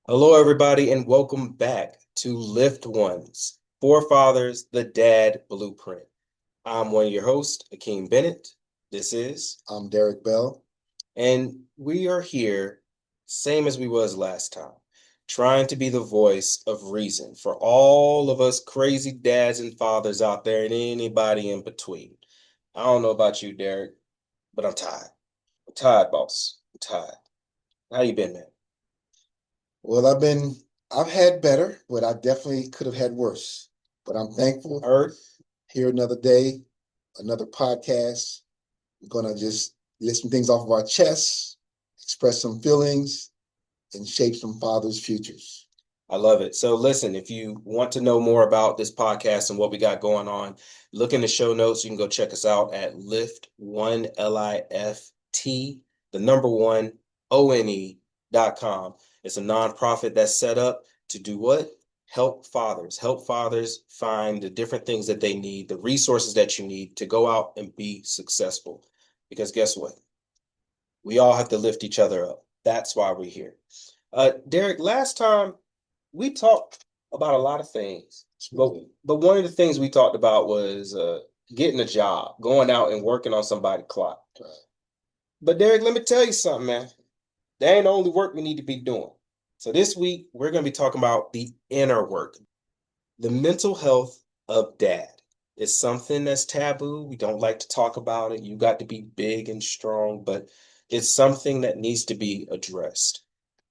Hello, everybody, and welcome back to Lift Ones, Forefathers, the Dad Blueprint. I'm one of your hosts, Akeem Bennett. This is, I'm Derek Bell. and we are here, same as we was last time, trying to be the voice of reason for all of us crazy dads and fathers out there and anybody in between. I don't know about you, Derek, but I'm tired. I'm tired, boss. I'm tired. How you been, man? Well, I've had better, but I definitely could have had worse. But I'm thankful. Heard? Here another day, another podcast. We're gonna just get some things off of our chests, express some feelings, and shape some fathers' futures. I love it. So listen, if you want to know more about this podcast and what we got going on, look in the show notes. You can go check us out at lift1lift, the number one one.com. It's a nonprofit that's set up to do what? Help fathers find the different things that they need, the resources that you need to go out and be successful. Because guess what? We all have to lift each other up. That's why we're here. Derek, last time we talked about a lot of things, but one of the things we talked about was getting a job, going out and working on somebody's clock. But Derek, let me tell you something, man. That ain't the only work we need to be doing. So this week we're going to be talking about the inner work, the mental health of dad. It's something that's taboo. We don't like to talk about it. You got to be big and strong, but it's something that needs to be addressed.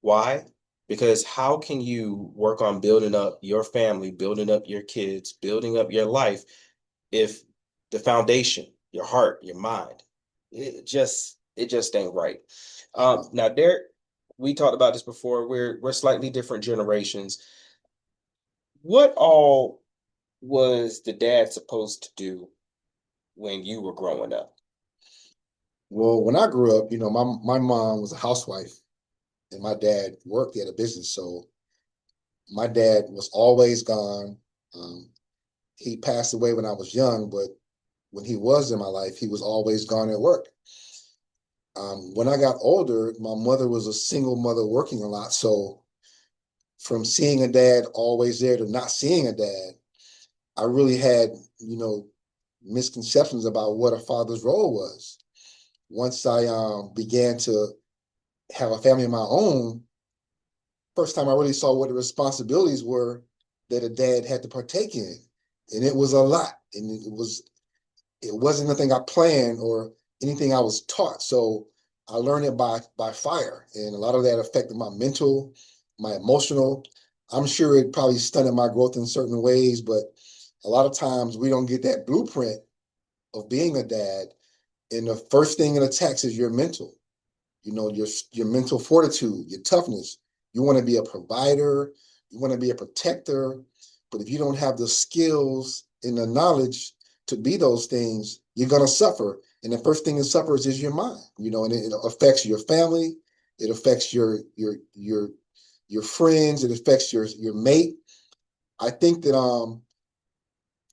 Why? Because how can you work on building up your family, building up your kids, building up your life if the foundation, your heart, your mind, it just ain't right. Now, Derek, we talked about this before. We're slightly different generations. What all was the dad supposed to do when you were growing up? Well, when I grew up, my mom was a housewife and my dad worked at a business. So my dad was always gone. Um, he passed away when I was young, but when he was in my life, he was always gone at work. When I got older, my mother was a single mother working a lot. So from seeing a dad always there to not seeing a dad, I really had, you know, misconceptions about what a father's role was. Once I began to have a family of my own, first time I really saw what the responsibilities were that a dad had to partake in. And it was a lot. And it wasn't nothing I planned or anything I was taught. So I learned it by fire, and a lot of that affected my mental, my emotional. I'm sure it probably stunted my growth in certain ways, but a lot of times we don't get that blueprint of being a dad. And the first thing it attacks is your mental. Your mental fortitude, your toughness. You want to be a provider, you want to be a protector, but if you don't have the skills and the knowledge to be those things, you're gonna suffer. And the first thing that suffers is your mind, and it affects your family, it affects your friends, it affects your mate. I think that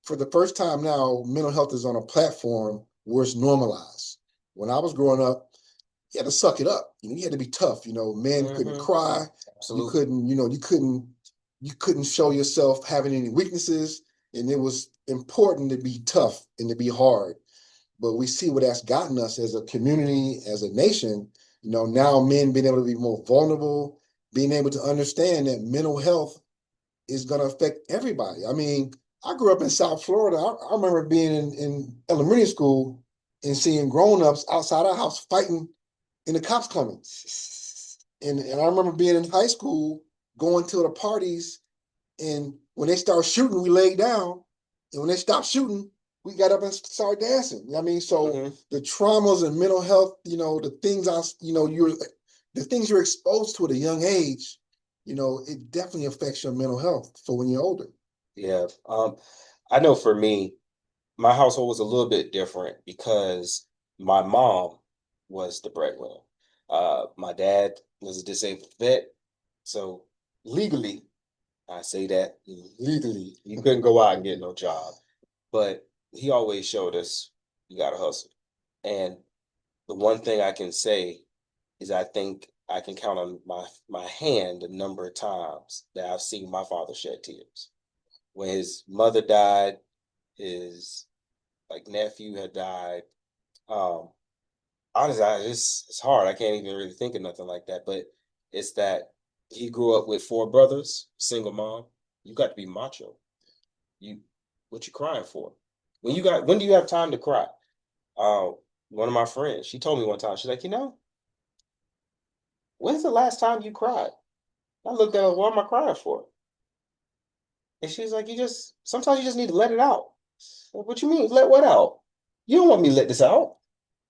for the first time now, mental health is on a platform where it's normalized. When I was growing up, you had to suck it up. You had to be tough. Men couldn't Mm-hmm. cry. You Absolutely. couldn't, you couldn't show yourself having any weaknesses. And it was important to be tough and to be hard. But we see what that's gotten us as a community, as a nation. Now men being able to be more vulnerable, being able to understand that mental health is going to affect everybody. I mean, I grew up in South Florida. I remember being in elementary school and seeing grown-ups outside our house fighting and the cops coming. And I remember being in high school, going to the parties, and when they start shooting, we laid down. And when they stopped shooting, we got up and started dancing. I mean, so Mm-hmm. the traumas and mental health, the things you're exposed to at a young age, it definitely affects your mental health for when you're older. Yeah. I know for me, my household was a little bit different because my mom was the breadwinner. My dad was a disabled vet, so legally, I say that legally, he couldn't go out and get no job. But he always showed us you gotta hustle. And the one thing I can say is I think I can count on my hand the number of times that I've seen my father shed tears. When his mother died, his like nephew had died. Um, Honestly, it's hard. I can't even really think of nothing like that. But it's that he grew up with four brothers, single mom. You got to be macho. You, what you crying for? When do you have time to cry? Uh, One of my friends, she told me one time, she's like, when's the last time you cried? I looked at her, what am I crying for? And she's like, sometimes you just need to let it out. What you mean? Let what out? You don't want me to let this out.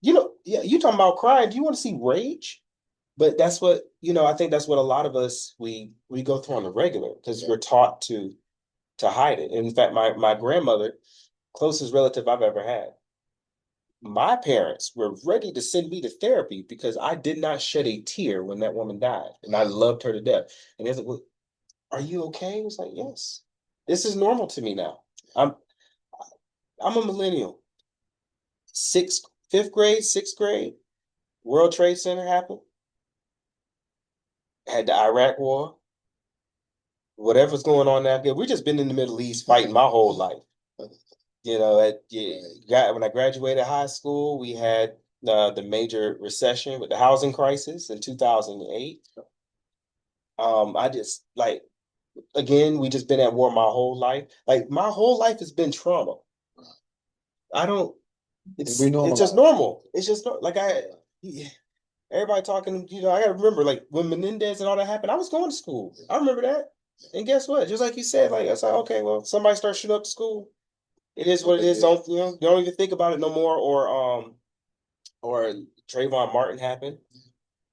Yeah, you talking about crying. Do you want to see rage? But that's what, I think that's what a lot of us we go through on the regular because we're taught to hide it. And in fact, my grandmother, closest relative I've ever had, my parents were ready to send me to therapy because I did not shed a tear when that woman died. And I loved her to death. And they're like, well, are you okay? I was like, yes. This is normal to me now. I'm I'm a millennial. Fifth grade, sixth grade, World Trade Center happened, had the Iraq War, whatever's going on now. We just been in the Middle East fighting my whole life. When I graduated high school, we had the major recession with the housing crisis in 2008. I just like again, we just been at war my whole life. Like my whole life has been trauma. I don't. We It's just normalize. normal. It's just like yeah, everybody talking. I got to remember like when Menendez and all that happened. I was going to school. I remember that. And guess what? Just like you said, like I was like, okay, well, somebody starts shooting up the school. It is what it is. Don't even think about it no more. Or Trayvon Martin happened.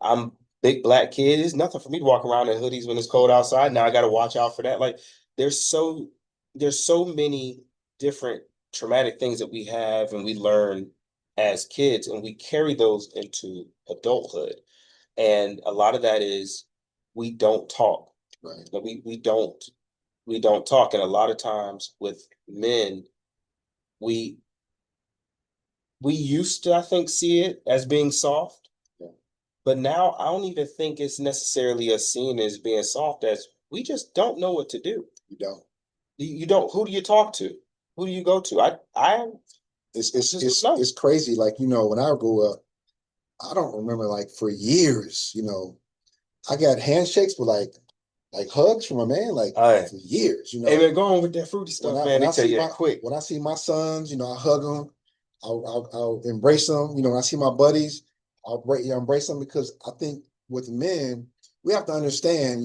I'm big black kid. It's nothing for me to walk around in hoodies when it's cold outside. Now I got to watch out for that. Like there's so there's so many different traumatic things that we have and we learn as kids, and we carry those into adulthood. And a lot of that is we don't talk. Right. Like, we don't talk, and a lot of times with men, we we used to, I think, see it as being soft, Yeah. but now I don't even think it's necessarily as seen as being soft as we just don't know what to do. You don't. You don't. Who do you talk to? Who do you go to? I just don't know. It's crazy. Like, when I grew up, I don't remember like for years, I got handshakes with like hugs from a man like All right. for years, Hey man, go on with that fruity when stuff, I man. when They I tell see you my that quick. when I see my sons, I hug them. I'll embrace them. When I see my buddies, embrace them because I think with men, we have to understand,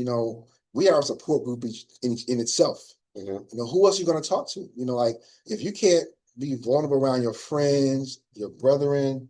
we are a support group in itself. Mhm. Who else are you going to talk to? Like if you can't be vulnerable around your friends, your brethren,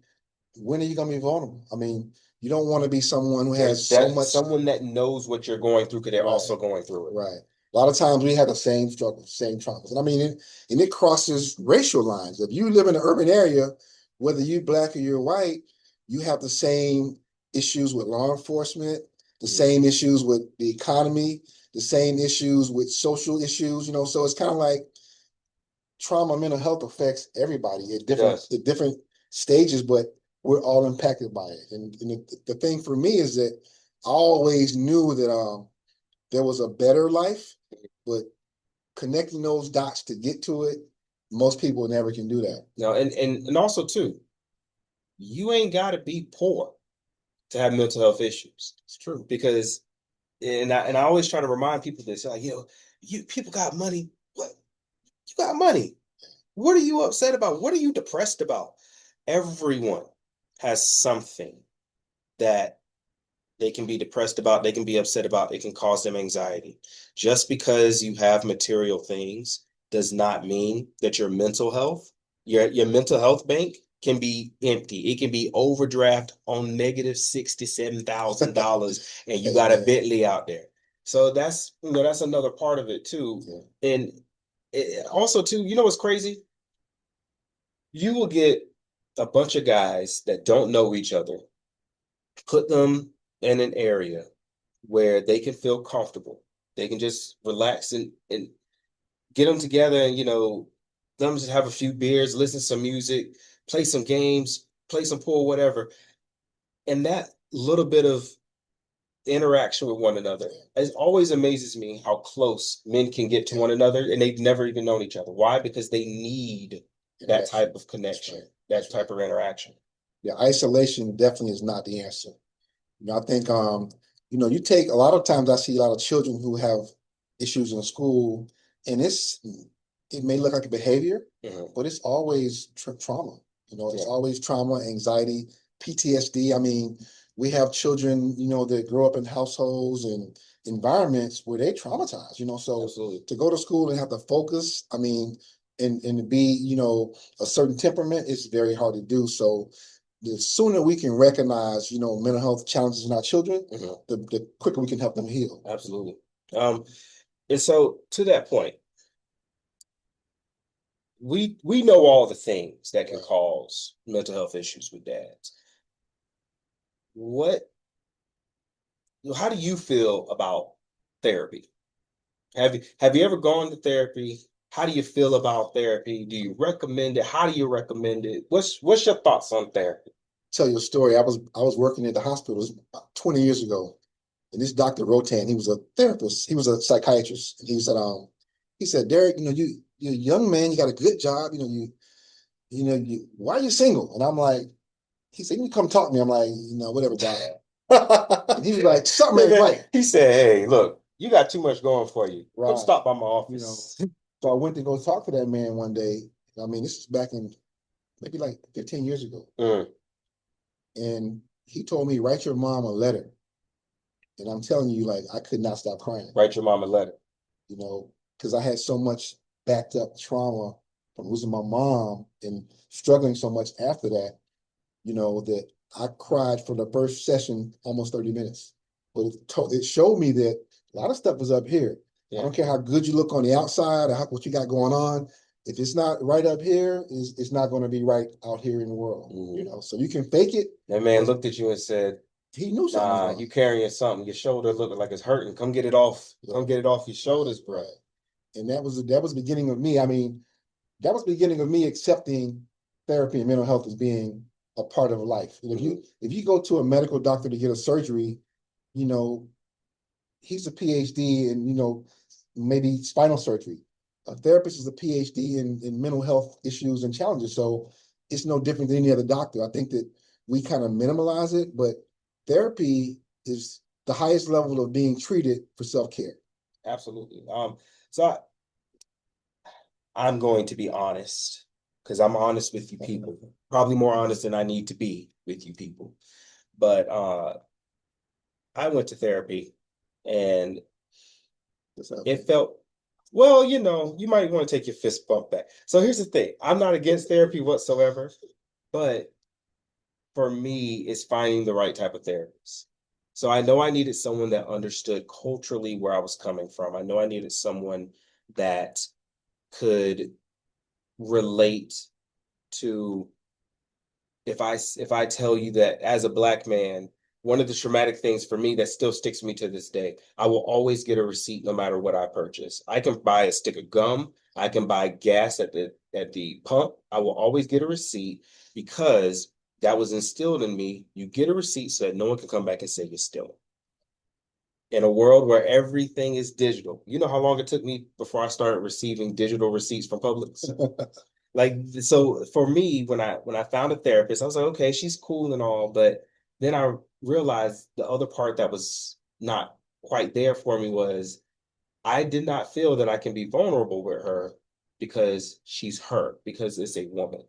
when are you going to be vulnerable? I mean, you don't want to be someone who There's has so that much. someone that knows what you're going through because they're Right. also going through it. Right. A lot of times we have the same struggles, same traumas. And I mean, it crosses racial lines. If you live in an urban area, whether you're black or you're white, you have the same issues with law enforcement, the same issues with the economy, the same issues with social issues, so it's kind of like trauma, mental health affects everybody It does. at different stages, but we're all impacted by it. And the thing for me is that I always knew that there was a better life, but connecting those dots to get to it, most people never can do that. And also too, you ain't got to be poor to have mental health issues. It's true. Because and I always try to remind people this, like, you people got money. What? You got money. What are you upset about? What are you depressed about? Everyone has something that they can be depressed about, they can be upset about, it can cause them anxiety. Just because you have material things does not mean that your mental health, your mental health bank can be empty. It can be overdraft on negative $67,000 and you got a Bentley out there. So that's another part of it too. Yeah. And also too, what's crazy? You will get a bunch of guys that don't know each other, put them in an area where they can feel comfortable. They can just relax and get them together and, them just have a few beers, listen to some music, play some games, play some pool, whatever. And that little bit of interaction with one another. It always amazes me how close men can get to one another and they've never even known each other. Why? Because they need that type of connection, that type of interaction. Yeah, isolation definitely is not the answer. I think you take a lot of times I see a lot of children who have issues in school, and it may look like a behavior, but it's always trauma. It's always trauma, anxiety, PTSD. I mean, we have children, that grow up in households and environments where they traumatized, so Absolutely. to go to school and have to focus, I mean, and to be, a certain temperament, it's very hard to do. So the sooner we can recognize, mental health challenges in our children, the quicker we can help them heal. Absolutely. And so to that point, we know all the things that can cause mental health issues with dads. What How do you feel about therapy? Have you ever gone to therapy? How do you feel about therapy? Do you recommend it? How do you recommend it? What's your thoughts on therapy? Tell you a story. I was working at the hospital, it was about 20 years ago, and this Dr. Rotan, he was a therapist, he was a psychiatrist, and he said, Derek, you're a young man, you got a good job, why are you single? And I'm like, he said, you come talk to me. I'm like, whatever, Doc. And he was like, something ain't right. He said, "Hey, look, you got too much going for you. Come Right. stop by my office." So I went to go talk to that man one day. I mean, this is back in maybe like 15 years ago. And he told me, write your mom a letter. And I'm telling you, like, I could not stop crying, Write your mom a letter. Because I had so much backed up trauma from losing my mom and struggling so much after that, that I cried for the first session almost 30 minutes. But it showed me that a lot of stuff is up here. I don't care how good you look on the outside or what you got going on. If it's not right up here, it's not going to be right out here in the world. So you can fake it. That man looked at you and said, he knew something was "Nah, wrong. you carrying something. Your shoulder looking like it's hurting. Come get it off. Come get it off your shoulders, bro." Right. And that was the beginning of me. I mean, that was the beginning of me accepting therapy and mental health as being a part of life. And if you go to a medical doctor to get a surgery, you know, he's a PhD in, maybe spinal surgery. A therapist is a PhD in mental health issues and challenges. So it's no different than any other doctor. I think that we kind of minimalize it, but therapy is the highest level of being treated for self-care. Absolutely. So I'm going to be honest because I'm honest with you people, probably more honest than I need to be with you people. But I went to therapy and it felt, well, you might want to take your fist bump back. So here's the thing. I'm not against therapy whatsoever, but for me, it's finding the right type of therapist. So I know I needed someone that understood culturally where I was coming from. I know I needed someone that could relate to if I tell you that as a black man, one of the traumatic things for me that still sticks with me to this day, I will always get a receipt no matter what I purchase. I can buy a stick of gum, I can buy gas at the pump. I will always get a receipt because that was instilled in me. You get a receipt so that no one can come back and say you're stealing. In a world where everything is digital, you know how long it took me before I started receiving digital receipts from Publix? Like, so for me, when I found a therapist, I was like, okay, she's cool and all, but then I realized the other part that was not quite there for me was I did not feel that I can be vulnerable with her because she's her, because it's a woman.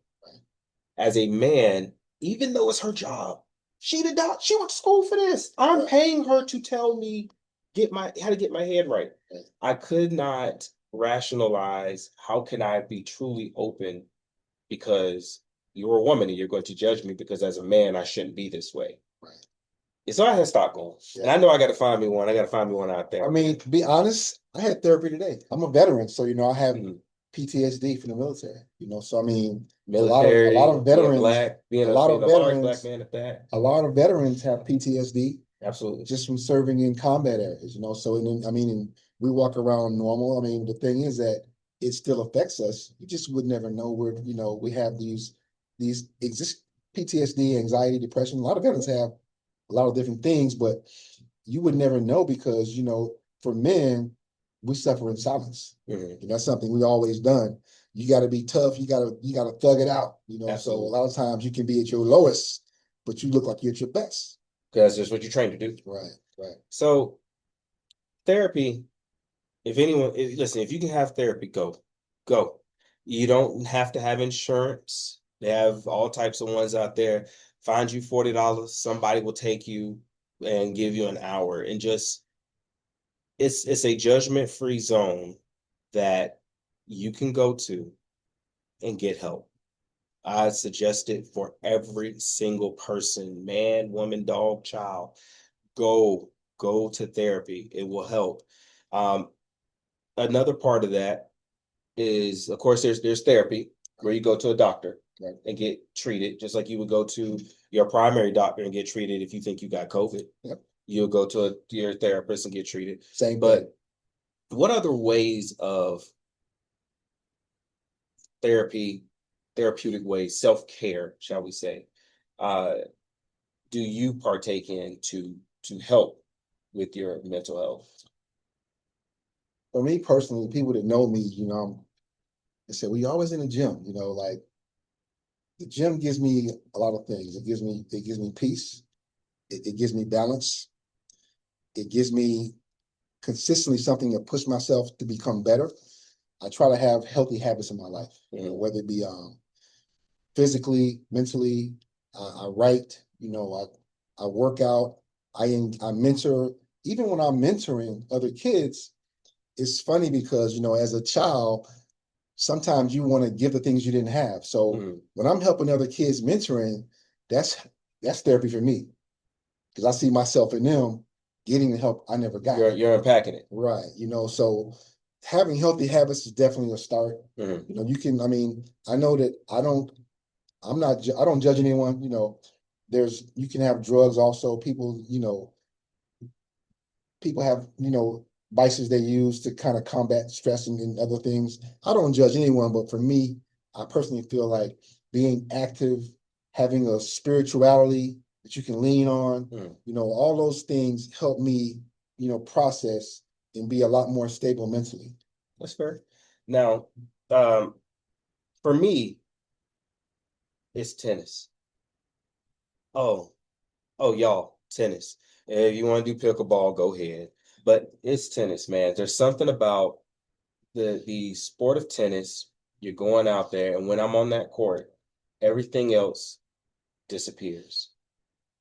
As a man, even though it's her job, she did not, she went to school for this. I'm paying her to tell me how to get my head right. I could not rationalize how can I be truly open because you're a woman and you're going to judge me because as a man, I shouldn't be this way. Right. And so I had stopped going. Yeah. And I know I got to find me one. I got to find me one out there. I mean, to be honest, I had therapy today. I'm a veteran, so I have PTSD from the military. So I mean, military, a lot of veterans, being a large black man at that. A lot of veterans have PTSD. Absolutely. Just from serving in combat areas. So I mean, we walk around normal. I mean, the thing is that it still affects us. You just would never know where we have these exist PTSD, anxiety, depression. A lot of veterans have a lot of different things, but you would never know because, for men, we suffer in silence. Mhm. And that's something we always done. You got to be tough. You got to thug it out. So a Absolutely. lot of times you can be at your lowest, but you look like you're at your best. Because that's just what you're trained to do. Right, right. So therapy, if anyone, listen, if you can have therapy, go, go. You don't have to have insurance. They have all types of ones out there. Find you $40. Somebody will take you and give you an hour and just it's a judgment-free zone that you can go to and get help. I suggest it for every single person, man, woman, dog, child. Go, go to therapy. It will help. Um, Another part of that is, of course, there's therapy where you go to a doctor Right. and get treated, just like you would go to your primary doctor and get treated if you think you got COVID. Yep. You'll go to your therapist and get treated. Same thing. But what other ways of therapy, therapeutic ways, self-care, shall we say, uh, do you partake in to help with your mental health? For me personally, people that know me, they say, well, you're always in the gym, like the gym gives me a lot of things. It gives me peace. It gives me balance. It gives me consistently something to push myself to become better. I try to have healthy habits in my life, whether it be physically, mentally. I write, I work out. I mentor. Even when I'm mentoring other kids, it's funny because as a child, sometimes you want to give the things you didn't have. So when I'm helping other kids mentoring, that's that's therapy for me because I see myself in them getting the help I never got. You're unpacking it. Right. So having healthy habits is definitely a start. You can, I know that I don't judge anyone. You can have drugs also. People have, vices they use to kind of combat stress and other things. I don't judge anyone, but for me, I personally feel like being active, having a spirituality that you can lean on, all those things help me, process and be a lot more stable mentally. That's fair. Now, um, for me, it's tennis. Oh, oh, y'all, tennis. If you want to do pickleball, go ahead. But it's tennis, man. There's something about the sport of tennis. You're going out there, and when I'm on that court, everything else disappears.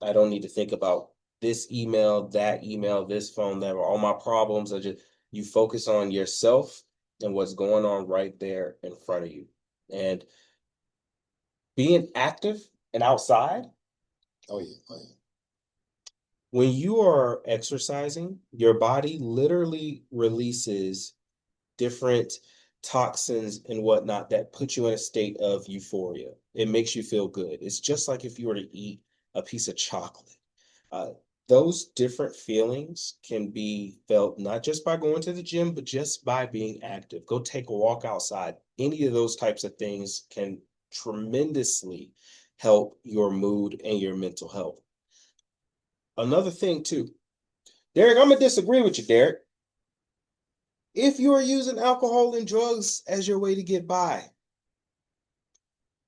I don't need to think about this email, this phone, that all my problems are just you focus on yourself and what's going on right there in front of you. And being active and outside, Oh yeah, oh yeah. when you are exercising, your body literally releases different toxins and whatnot that put you in a state of euphoria. It makes you feel good. It's just like if you were to eat a piece of chocolate. Uh, those different feelings can be felt not just by going to the gym, but just by being active. Go take a walk outside. Any of those types of things can tremendously help your mood and your mental health. Another thing, too, Derek, I'm going to disagree with you, Derek. If you are using alcohol and drugs as your way to get by,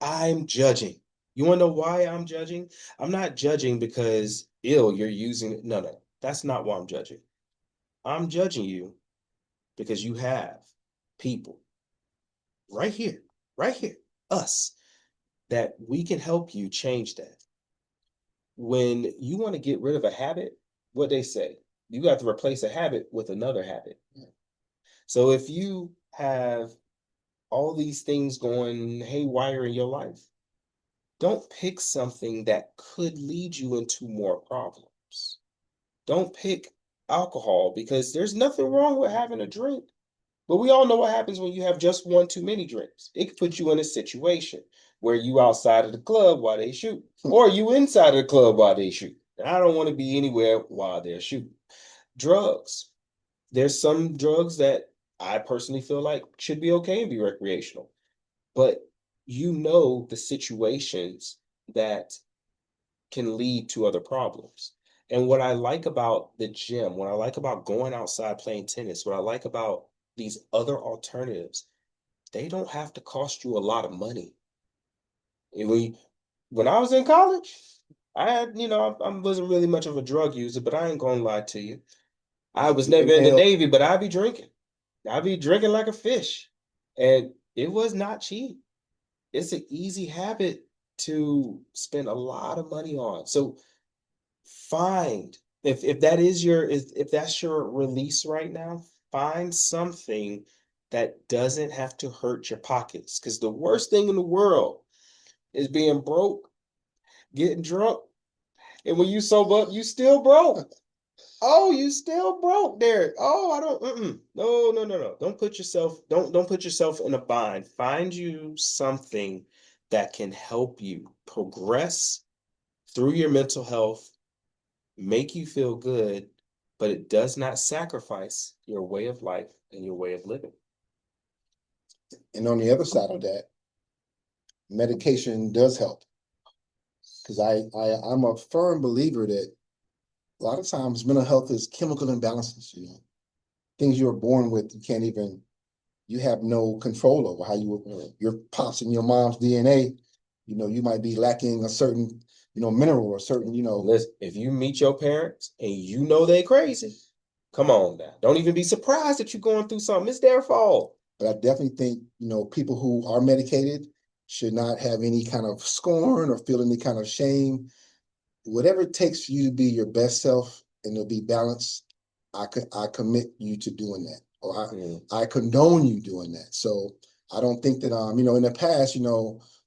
I'm judging. You want to know why I'm judging? I'm not judging because ill you're using it. No, no, that's not why I'm judging. I'm judging you because you have people right here, us, that we can help you change that. When you want to get rid of a habit, what they say, you got to replace a habit with another habit. So if you have all these things going haywire in your life, don't pick something that could lead you into more problems. Don't pick alcohol because there's nothing wrong with having a drink. But we all know what happens when you have just one too many drinks. It could put you in a situation where you outside of the club while they shoot, or you inside of the club while they shoot. And I don't want to be anywhere while they're shooting. Drugs. There's some drugs that I personally feel like should be okay and be recreational. But you know the situations that can lead to other problems. And what I like about the gym, what I like about going outside playing tennis, what I like about these other alternatives, they don't have to cost you a lot of money. And when I was in college, I had, I wasn't really much of a drug user, but I ain't gonna lie to you. I was never in the Inhale. Navy, but I'd be drinking. I'd be drinking like a fish. And it was not cheap. It's an easy habit to spend a lot of money on. So find if that is if that's your release right now, find something that doesn't have to hurt your pockets. Because the worst thing in the world is being broke, getting drunk, and when you sober up, you still broke. Oh, you still broke, Derek. Oh, I don't. No, no, no, no. Don't put yourself in a bind. Find you something that can help you progress through your mental health, make you feel good, but it does not sacrifice your way of life and your way of living. And on the other side of that, medication does help. Because I'm a firm believer that a lot of times mental health is chemical imbalances, things you were born with, you have no control over how your pops and your mom's DNA, you might be lacking a certain, mineral or certain, Listen, if you meet your parents and you know they crazy, come on now. Don't even be surprised that you're going through something. It's their fault. but I definitely think, people who are medicated should not have any kind of scorn or feel any kind of shame. Whatever it takes for you to be your best self and to be balanced, I commit you to doing that, or I condone you doing that. So I don't think that in the past,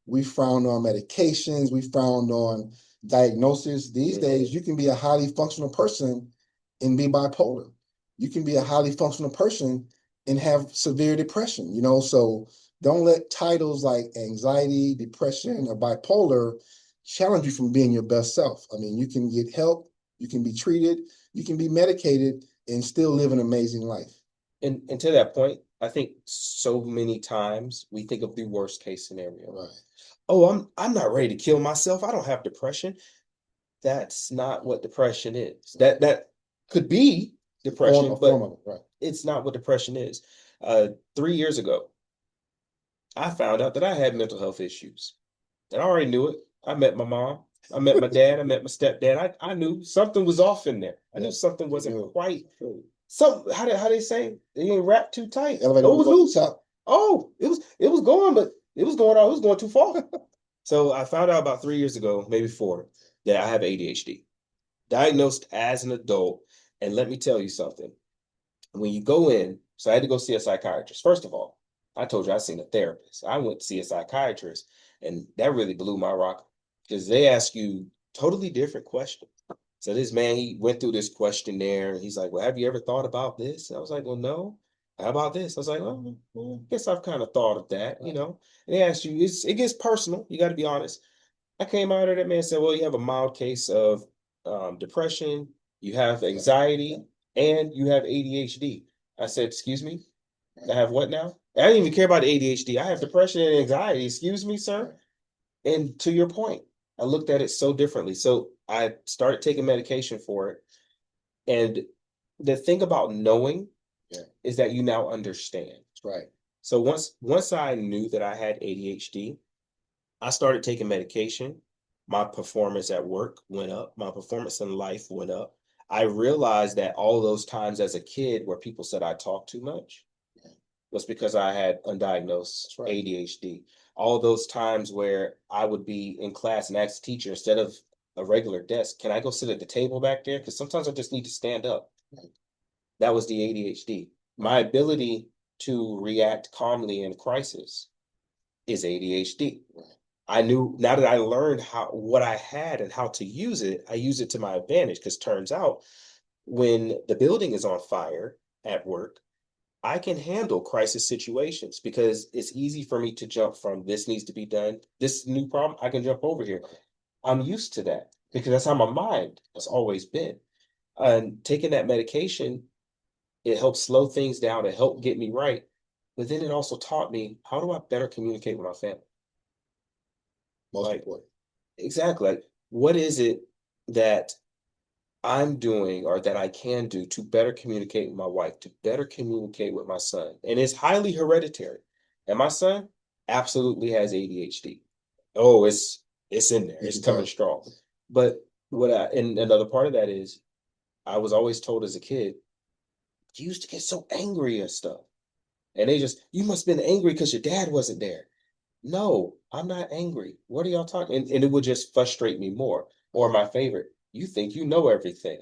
we frowned on medications, we frowned on diagnosis. These days, you can be a highly functional person and be bipolar. You can be a highly functional person and have severe depression. So don't let titles like anxiety, depression, or bipolar challenge you from being your best self. I mean, you can get help, you can be treated, you can be medicated, and still live an amazing life. And to that point, I think so many times we think of the worst case scenario. Right. Oh, I'm not ready to kill myself. I don't have depression. That's not what depression is. That could be depression, Form but of it, right. it's not what depression is. 3 years ago, I found out that I had mental health issues. And I already knew it. I met my mom. I met my dad. I met my stepdad. I knew something was off in there. I knew something wasn't quite. Some how they say it ain't wrapped too tight. Elevator It was loose. top. Oh, it was going, but it was going on. It was going too far. So I found out about 3 years ago, maybe four, that I have ADHD, diagnosed as an adult. And let me tell you something. When you go in, so I had to go see a psychiatrist. First of all, I told you I seen a therapist. I went to see a psychiatrist, and that really blew my rock because they ask you totally different questions. So this man, he went through this questionnaire, and he's like, "Well, have you ever thought about this?" And I was like, "Well, no." How about this? I was like, "Well, I guess I've kind of thought of that." And they ask you, it gets personal. You got to be honest. I came out of that man said, "Well, you have a mild case of depression, you have anxiety, and you have ADHD." I said, "Excuse me, I have what now?" I didn't even care about the ADHD. I have depression and anxiety. Excuse me, sir. And to your point, I looked at it so differently. So I started taking medication for it. And the thing about knowing is that you now understand. That's right. So once I knew that I had ADHD, I started taking medication. My performance at work went up. My performance in life went up. I realized that all those times as a kid where people said I talked too much was because I had undiagnosed ADHD. All those times where I would be in class and ask the teacher instead of a regular desk, can I go sit at the table back there? Because sometimes I just need to stand up. That was the ADHD. My ability to react calmly in crisis is ADHD. I knew now that I learned what I had and how to use it, I use it to my advantage because turns out when the building is on fire at work, I can handle crisis situations because it's easy for me to jump from this needs to be done, this new problem, I can jump over here. I'm used to that because that's how my mind has always been. And taking that medication, it helped slow things down, it helped get me right. But then it also taught me how do I better communicate with my family? Most Like, important. exactly. Like, what is it that I'm doing or that I can do to better communicate with my wife, to better communicate with my son. And it's highly hereditary. And my son absolutely has ADHD. Oh, it's in there. You It's can coming tell. strong. But and another part of that is I was always told as a kid, you used to get so angry and stuff. And they just, you must have been angry because your dad wasn't there. No, I'm not angry. What are y'all talking? And it would just frustrate me more. Or my favorite, you think you know everything.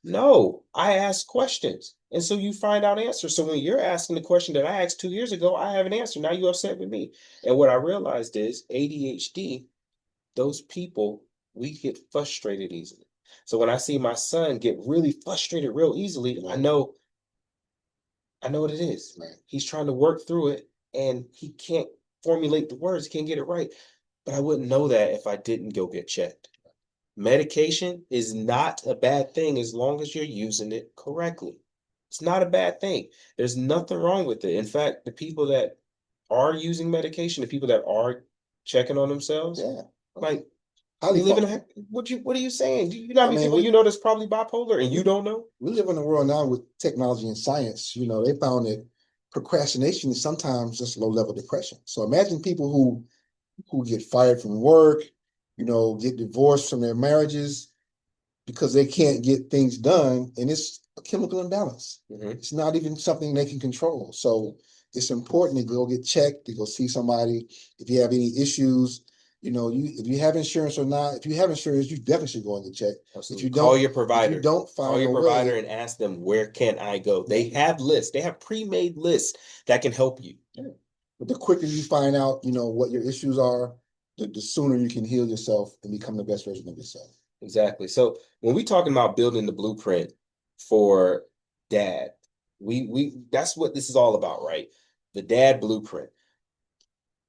No, I ask questions. And so you find out answers. So when you're asking the question that I asked 2 years ago, I have an answer. Now you're upset with me. And what I realized is ADHD, those people, we get frustrated easily. So when I see my son get really frustrated real easily, I know what it is. Right. He's trying to work through it and he can't formulate the words, he can't get it right. But I wouldn't know that if I didn't go get checked. Medication is not a bad thing as long as you're using it correctly. It's not a bad thing. There's nothing wrong with it. In fact, the people that are using medication, the people that are checking on themselves, Yeah. like Highly we live in a functional. what are you saying? Do you know how I many mean, people you know that's probably bipolar and you we don't know? we live in a world now with technology and science. They found that procrastination is sometimes just low level depression. So imagine people who get fired from work, get divorced from their marriages because they can't get things done, and it's a chemical imbalance. Mhm. It's not even something they can control. So it's important to go get checked, to go see somebody. If you have any issues, if you have insurance or not. If you have insurance, you definitely should go and get checked. If Absolutely. you don't, Call if you your don't Call find your a provider way, and ask them where can I go. yeah, They have lists. They have pre-made lists that can help you. yeah. But the quicker you find out, what your issues are, the sooner you can heal yourself and become the best version of yourself. Exactly. So when we talking about building the blueprint for dad, we that's what this is all about, right? The dad blueprint.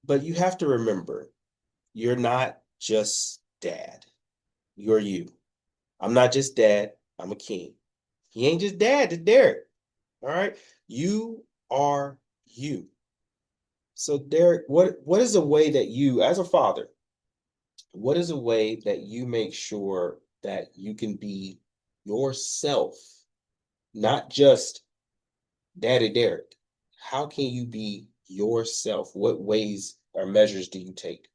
But you have to remember, you're not just dad. You're you. I'm not just dad. I'm a king. He ain't just dad to Derek. All right. You are you. So Derek, what is a way that you, as a father, what is a way that you make sure that you can be yourself, not just Daddy Derek? How can you be yourself? What ways or measures do you take?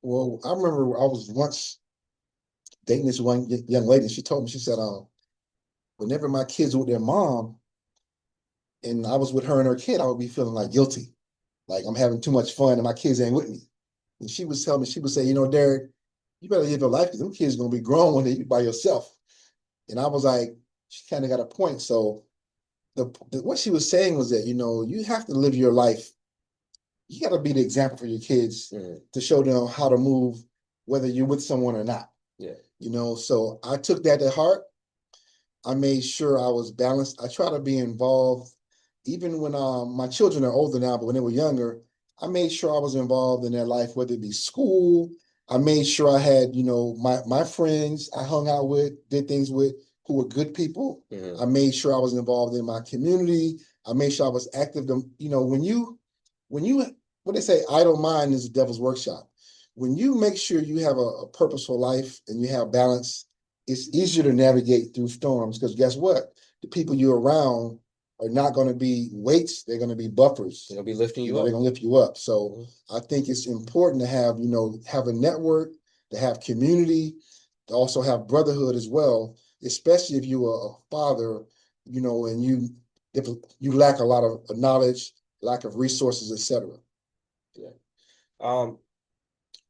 Well, I remember I was once dating this one young lady. She told me, she said, whenever my kids were with their mom and I was with her and her kid, I would be feeling like guilty, like I'm having too much fun and my kids ain't with me. And she was telling me, she would say, Derek, you better live your life because them kids are gonna be grown when they by yourself. And I was like, she kind of got a point. So what she was saying was that, you have to live your life. You got to be the example for your kids Mhm. to show them how to move, whether you're with someone or not. Yeah. So I took that to heart. I made sure I was balanced. I try to be involved, even when my children are older now, but when they were younger, I made sure I was involved in their life, whether it be school. I made sure I had, my friends I hung out with, did things with, who were good people. Mhm. I made sure I was involved in my community. I made sure I was active. When you, what they say, idle mind is the devil's workshop. When you make sure you have a purposeful life and you have balance, it's easier to navigate through storms because guess what? The people you're around are not going to be weights, they're going to be buffers. They'll be lifting you They're up. going to lift you up. So Mhm. I think it's important to have, have a network, to have community, to also have brotherhood as well, especially if you are a father, and if you lack a lot of knowledge, lack of resources, etc. Yeah. Um,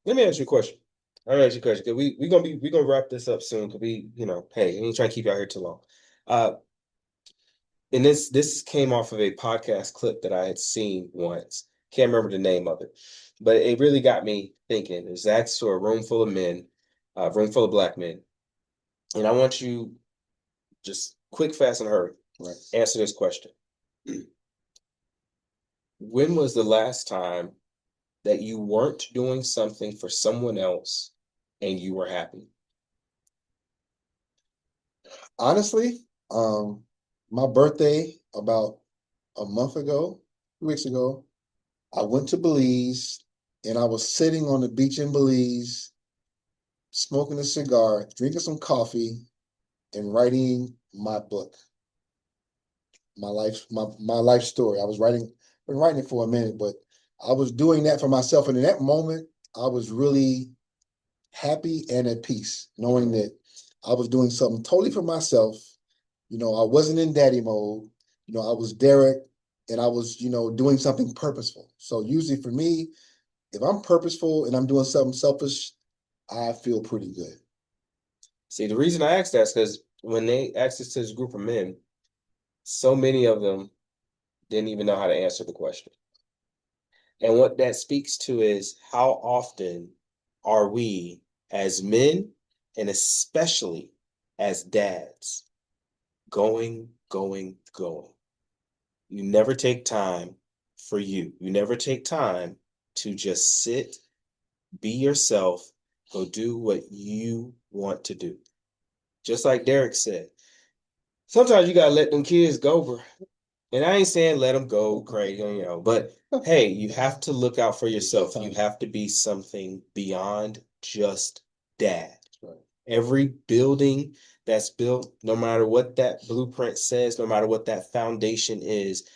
Let me ask you a question. Let me ask you a question because we gonna wrap this up soon because hey, I ain't trying to keep you out here too long. Uh, and this came off of a podcast clip that I had seen once. Can't remember the name of it, but it really got me thinking. It's asked to a room full of men, a room full of black men, and I want you just quick, fast, and hurry. Right. Answer this question. When was the last time that you weren't doing something for someone else and you were happy? Honestly, my birthday about a month ago, 2 weeks ago, I went to Belize and I was sitting on the beach in Belize, smoking a cigar, drinking some coffee, and writing my book, my life story. Been writing it for a minute, but I was doing that for myself. And in that moment, I was really happy and at peace, knowing that I was doing something totally for myself. I wasn't in daddy mode. I was Derek, and I was, doing something purposeful. So usually for me, if I'm purposeful and I'm doing something selfish, I feel pretty good. See, the reason I asked that is because when they asked this to this group of men, so many of them didn't even know how to answer the question. And what that speaks to is how often are we as men and especially as dads going, going, going. You never take time for you. You never take time to just sit, be yourself, go do what you want to do. Just like Derek said, sometimes you gotta let them kids go, bro. And I ain't saying let them go crazy, but hey, you have to look out for yourself. You have to be something beyond just dad. Right. Every building that's built, no matter what that blueprint says, no matter what that foundation is,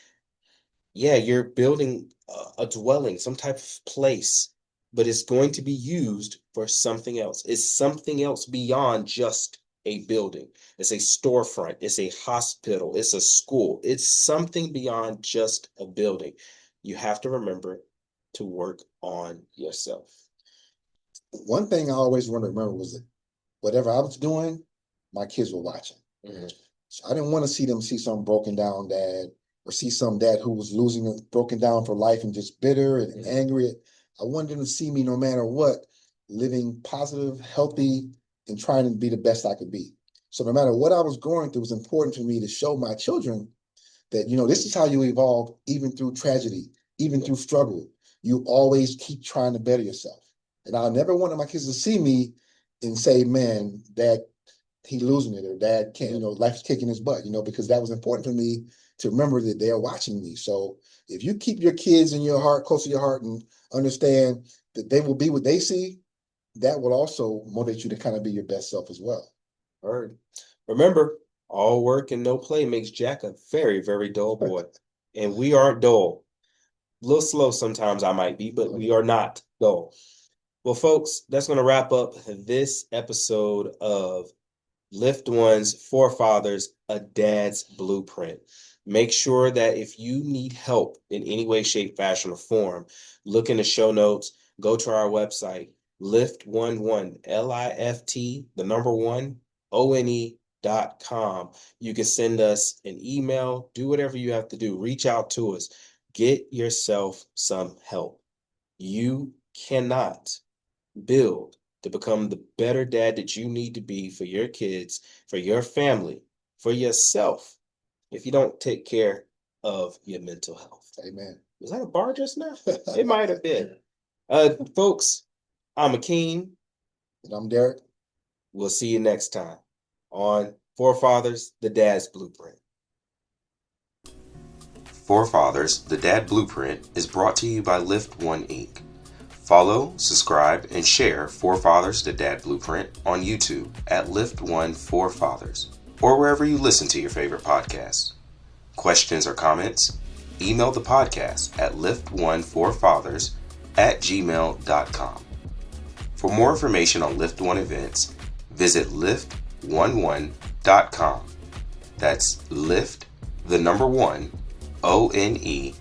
yeah, you're building a dwelling, some type of place, but it's going to be used for something else. It's something else beyond just a building. It's a storefront, it's a hospital, it's a school. It's something beyond just a building. You have to remember to work on yourself. One thing I always want to remember was that whatever I was doing, my kids were watching. Mm-hmm. So I didn't want to see them see some broken down dad or see some dad who was losing, broken down for life and just bitter and angry. I wanted them to see me no matter what, living positive, healthy, and trying to be the best I could be. So no matter what I was going through, it was important for me to show my children that, this is how you evolve, even through tragedy, even through struggle. You always keep trying to better yourself. And I never wanted my kids to see me and say, man, dad, he losing it, or dad can't, life's kicking his butt, because that was important for me to remember that they are watching me. So if you keep your kids in your heart, close to your heart, and understand that they will be what they see, that will also motivate you to kind of be your best self as well. Word. Remember, all work and no play makes Jack a very, very dull boy. And we aren't dull. A little slow sometimes I might be, but we are not dull. Well, folks, that's going to wrap up this episode of Lift One's Forefathers, A Dad's Blueprint. Make sure that if you need help in any way, shape, fashion, or form, look in the show notes, go to our website, lift11, Lift, the number one, one.com. You can send us an email, do whatever you have to do, reach out to us, get yourself some help. You cannot build to become the better dad that you need to be for your kids, for your family, for yourself, if you don't take care of your mental health. Amen. Was that a bar just now? It might have been. Folks, I'm Akeem. And I'm Derek. We'll see you next time on Forefathers, the Dad's Blueprint. Forefathers, the Dad Blueprint is brought to you by Lift One Inc. Follow, subscribe, and share Forefathers, the Dad Blueprint on YouTube at Lift One Forefathers or wherever you listen to your favorite podcasts. Questions or comments? Email the podcast at liftoneforfathers@gmail.com. For more information on Lift One events, visit lift11.com. That's lift, the number one, one.com.